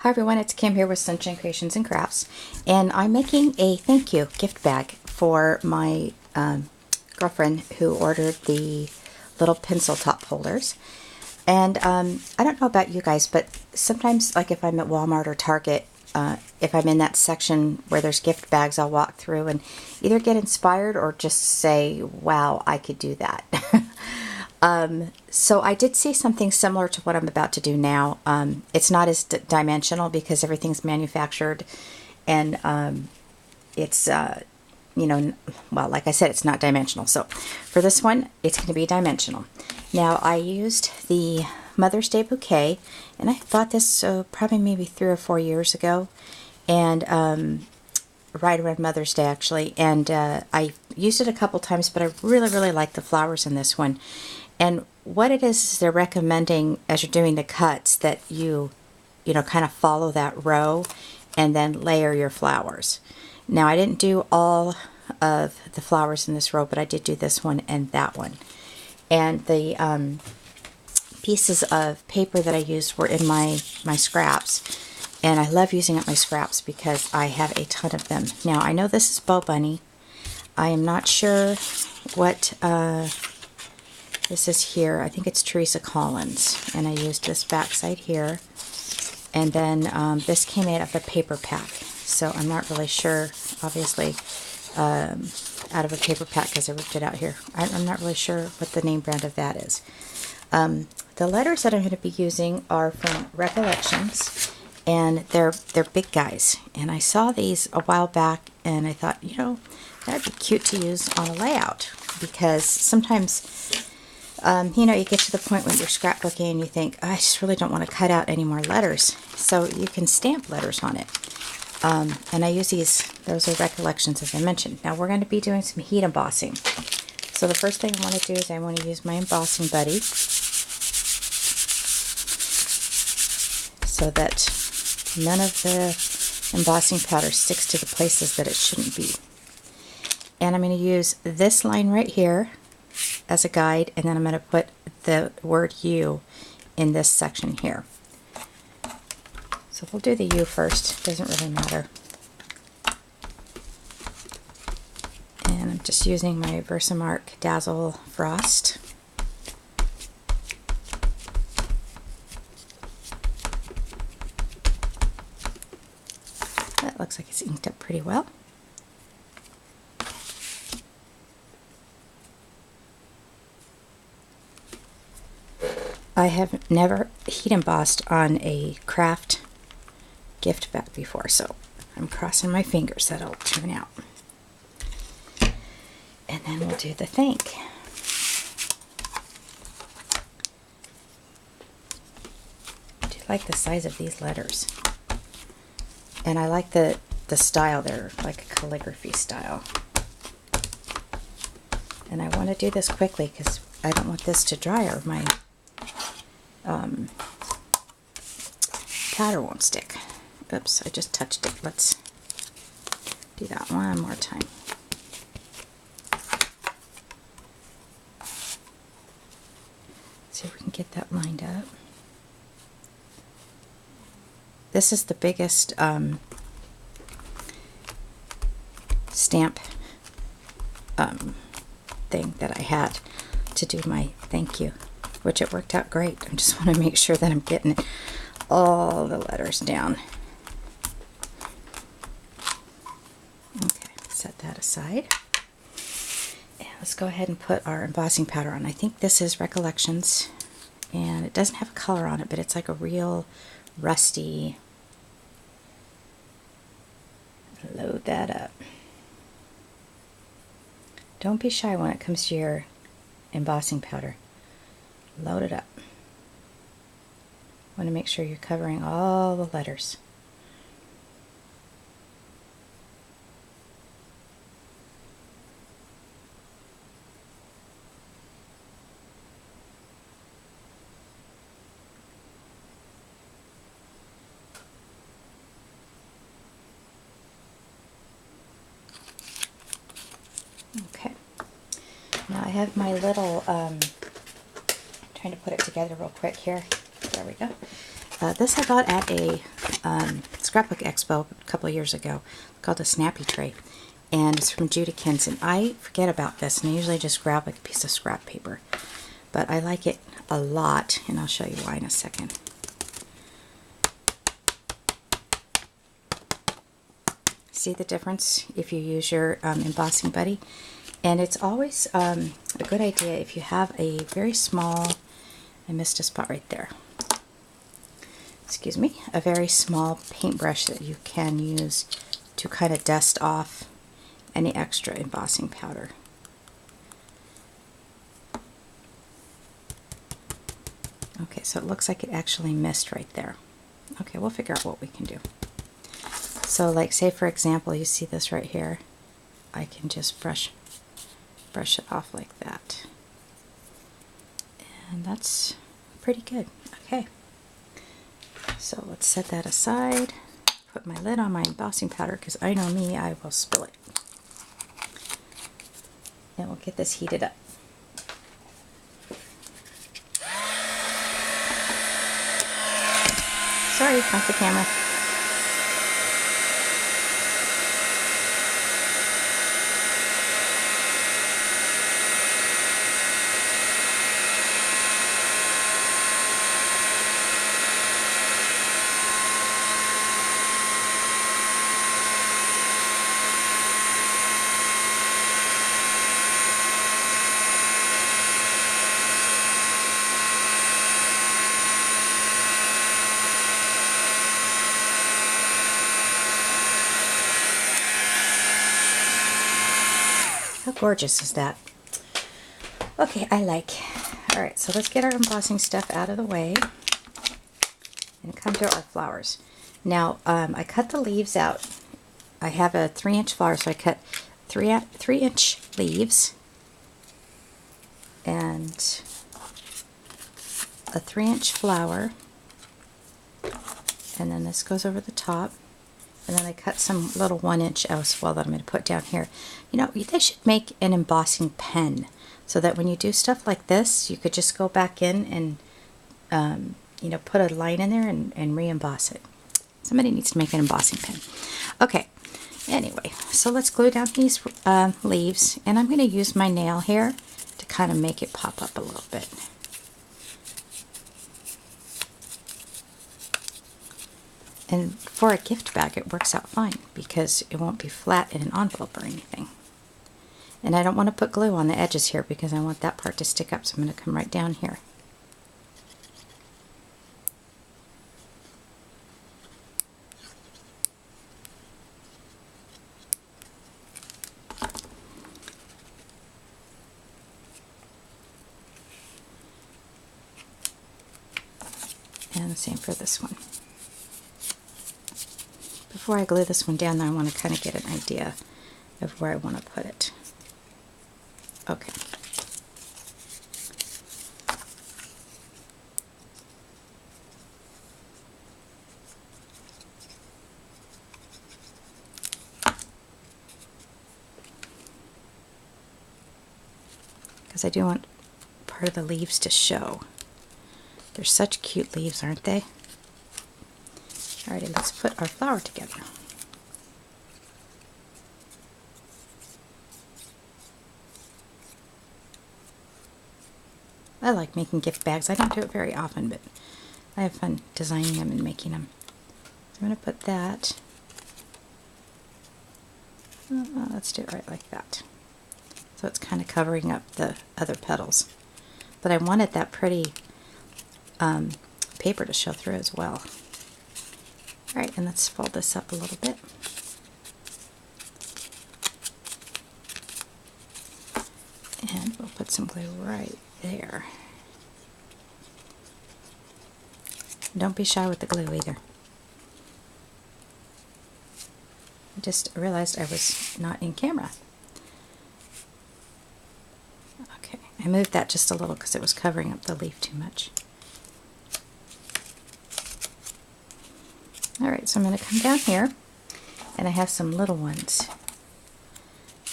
Hi everyone, it's Kim here with Sunshine Creations and Crafts, and I'm making a thank you gift bag for my girlfriend who ordered the little pencil top holders. And I don't know about you guys, but sometimes, like if I'm at Walmart or Target, if I'm in that section where there's gift bags, I'll walk through and either get inspired or just say, wow, I could do that. So I did see something similar to what I'm about to do now. It's not as dimensional because everything's manufactured, and it's, you know, well, like I said, it's not dimensional. So for this one, it's going to be dimensional. Now, I used the Mother's Day bouquet, and I bought this probably maybe 3 or 4 years ago, and right around Mother's Day actually, and I used it a couple times, but I really like the flowers in this one. And what it is they're recommending as you're doing the cuts that you know, kind of follow that row and then layer your flowers. Now, I didn't do all of the flowers in this row, but I did do this one and that one. And the pieces of paper that I used were in my scraps. And I love using up my scraps because I have a ton of them. Now, I know this is Bo Bunny. I am not sure what this is here. I think it's Teresa Collins. And I used this back side here. And then this came out of a paper pack. So I'm not really sure, obviously, out of a paper pack because I ripped it out here. I'm not really sure what the name brand of that is. The letters that I'm going to be using are from Recollections, and they're big guys. And I saw these a while back, and I thought, you know, that'd be cute to use on a layout because sometimes, you know, you get to the point when you're scrapbooking and you think, I just really don't want to cut out any more letters. So you can stamp letters on it. And I use these, those are Recollections, as I mentioned. Now we're going to be doing some heat embossing. So the first thing I want to do is I want to use my embossing buddy so that none of the embossing powder sticks to the places that it shouldn't be. And I'm going to use this line right here as a guide, and then I'm going to put the word U in this section here. So we'll do the U first, doesn't really matter. And I'm just using my Versamark Dazzle Frost. That looks like it's inked up pretty well. I have never heat embossed on a craft gift bag before, so I'm crossing my fingers that it'll turn out. And then we'll do the thank. I do like the size of these letters. And I like the style. They're like a calligraphy style. And I want to do this quickly because I don't want this to dry or my powder won't stick. Oops, I just touched it. Let's do that one more time. See if we can get that lined up. This is the biggest stamp thing that I had to do my thank you, which it worked out great. I just want to make sure that I'm getting all the letters down. Okay, set that aside. And let's go ahead and put our embossing powder on. I think this is Recollections, and it doesn't have a color on it, but it's like a real rusty. Load that up. Don't be shy when it comes to your embossing powder. Load it up. Want to make sure you're covering all the letters. Okay. Now I have my little, trying to put it together real quick here. There we go. This I bought at a scrapbook expo a couple of years ago, called a Snappy Tray. And it's from Judikins, and I forget about this, and I usually just grab like a piece of scrap paper. But I like it a lot, and I'll show you why in a second. See the difference if you use your embossing buddy? And it's always a good idea if you have a very small, I missed a spot right there, excuse me, a very small paintbrush that you can use to kind of dust off any extra embossing powder. Okay, so it looks like it actually missed right there. Okay, we'll figure out what we can do. So like say for example, you see this right here, I can just brush it off like that. And that's pretty good. Okay, so let's set that aside. Put my lid on my embossing powder because I know me, I will spill it. And we'll get this heated up. Sorry, off the camera. How gorgeous is that? Okay, I like. Alright, so let's get our embossing stuff out of the way and come to our flowers. Now, I cut the leaves out. I have a 3-inch flower, so I cut 3-inch leaves and a 3-inch flower, and then this goes over the top. And then I cut some little 1-inch as well that I'm going to put down here. You know, they should make an embossing pen so that when you do stuff like this, you could just go back in and, you know, put a line in there and re-emboss it. Somebody needs to make an embossing pen. Okay, anyway, so let's glue down these leaves. And I'm going to use my nail here to kind of make it pop up a little bit. And for a gift bag, it works out fine because it won't be flat in an envelope or anything. And I don't want to put glue on the edges here because I want that part to stick up, so I'm going to come right down here. And the same for this one. Before I glue this one down, I want to kind of get an idea of where I want to put it. Okay. Because I do want part of the leaves to show. They're such cute leaves, aren't they? Alrighty, let's put our flower together. I like making gift bags. I don't do it very often, but I have fun designing them and making them. So I'm going to put that. Let's do it right like that. So it's kind of covering up the other petals. But I wanted that pretty paper to show through as well. Alright, and let's fold this up a little bit. And we'll put some glue right there. Don't be shy with the glue either. I just realized I was not in camera. Okay, I moved that just a little because it was covering up the leaf too much. Alright, so I'm going to come down here, and I have some little ones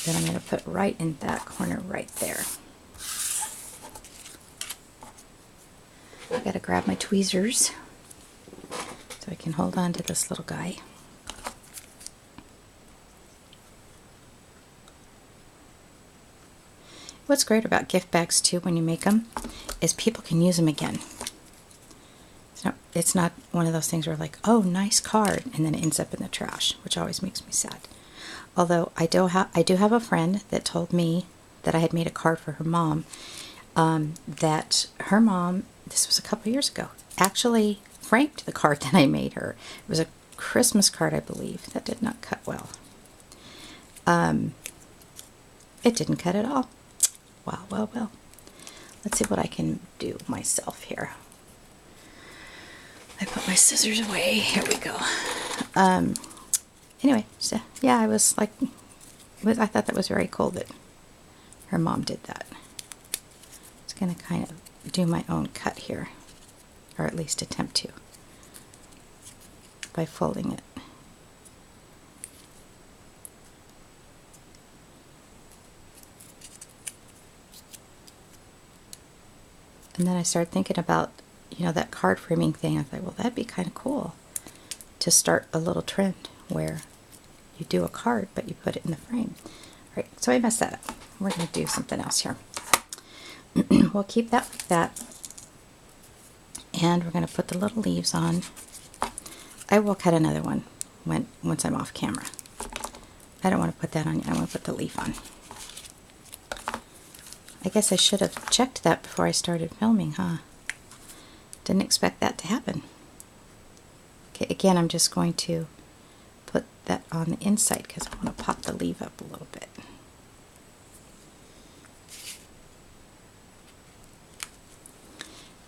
that I'm going to put right in that corner right there. I got to grab my tweezers. So I can hold on to this little guy. What's great about gift bags too when you make them is people can use them again. It's not one of those things where like, oh, nice card, and then it ends up in the trash, which always makes me sad. Although I do have a friend that told me that I had made a card for her mom, that her mom, this was a couple years ago, actually framed the card that I made her. It was a Christmas card, I believe. That did not cut well. It didn't cut at all. Well, well, well. Let's see what I can do myself here. I put my scissors away. Here we go. Anyway, so yeah, I was like, I thought that was very cool that her mom did that. It's going to kind of do my own cut here, or at least attempt to, by folding it. And then I started thinking about, you know, that card framing thing. I thought, well, that'd be kind of cool to start a little trend where you do a card, but you put it in the frame. All right, so I messed that up. We're going to do something else here. We'll keep that like that. And we're going to put the little leaves on. I will cut another one once I'm off camera. I don't want to put that on yet. I want to put the leaf on. I guess I should have checked that before I started filming, huh? Didn't expect that to happen. Okay, again, I'm just going to put that on the inside because I want to pop the leaf up a little bit.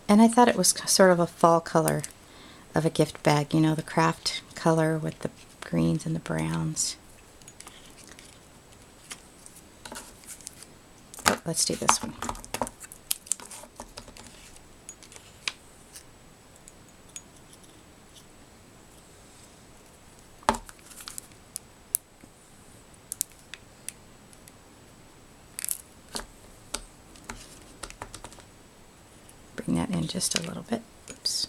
And I thought it was sort of a fall color of a gift bag, you know, the craft color with the greens and the browns. Oh, let's do this one. Bring that in just a little bit. Oops.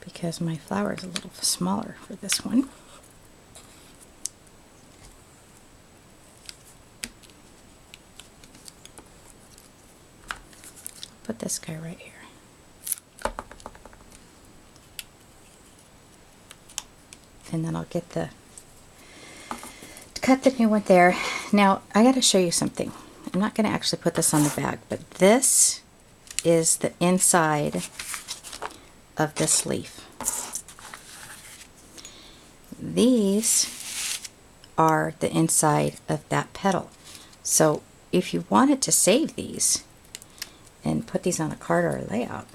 Because my flower is a little smaller for this one. Put this guy right here. And then I'll get to cut the new one there. Now, I got to show you something. I'm not going to actually put this on the bag, but this is the inside of this leaf. These are the inside of that petal. So if you wanted to save these and put these on a card or a layout,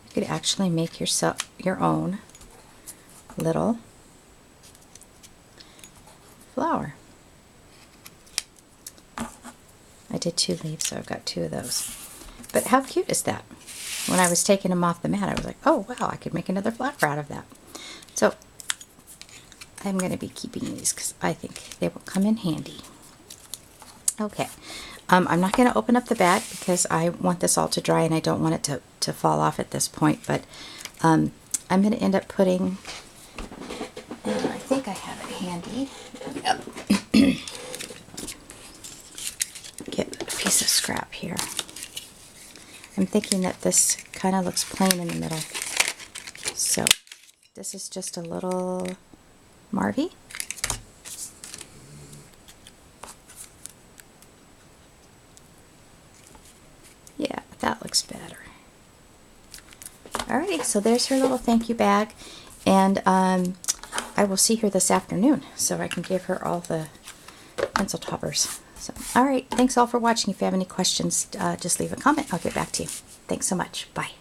you could actually make yourself your own little flower. I did 2 leaves, so I've got 2 of those. But how cute is that? When I was taking them off the mat, I was like, oh wow, I could make another flower out of that. So I'm going to be keeping these because I think they will come in handy. Okay, I'm not going to open up the bag because I want this all to dry and I don't want it to fall off at this point, but I'm going to end up putting, I think I have it handy. Yep. Get a piece of scrap here. I'm thinking that this kind of looks plain in the middle. So this is just a little Marvy. Yeah, that looks better. Alrighty, so there's her little thank you bag. And I will see her this afternoon so I can give her all the pencil toppers. So, all right, thanks all for watching. If you have any questions, just leave a comment. I'll get back to you. Thanks so much. Bye.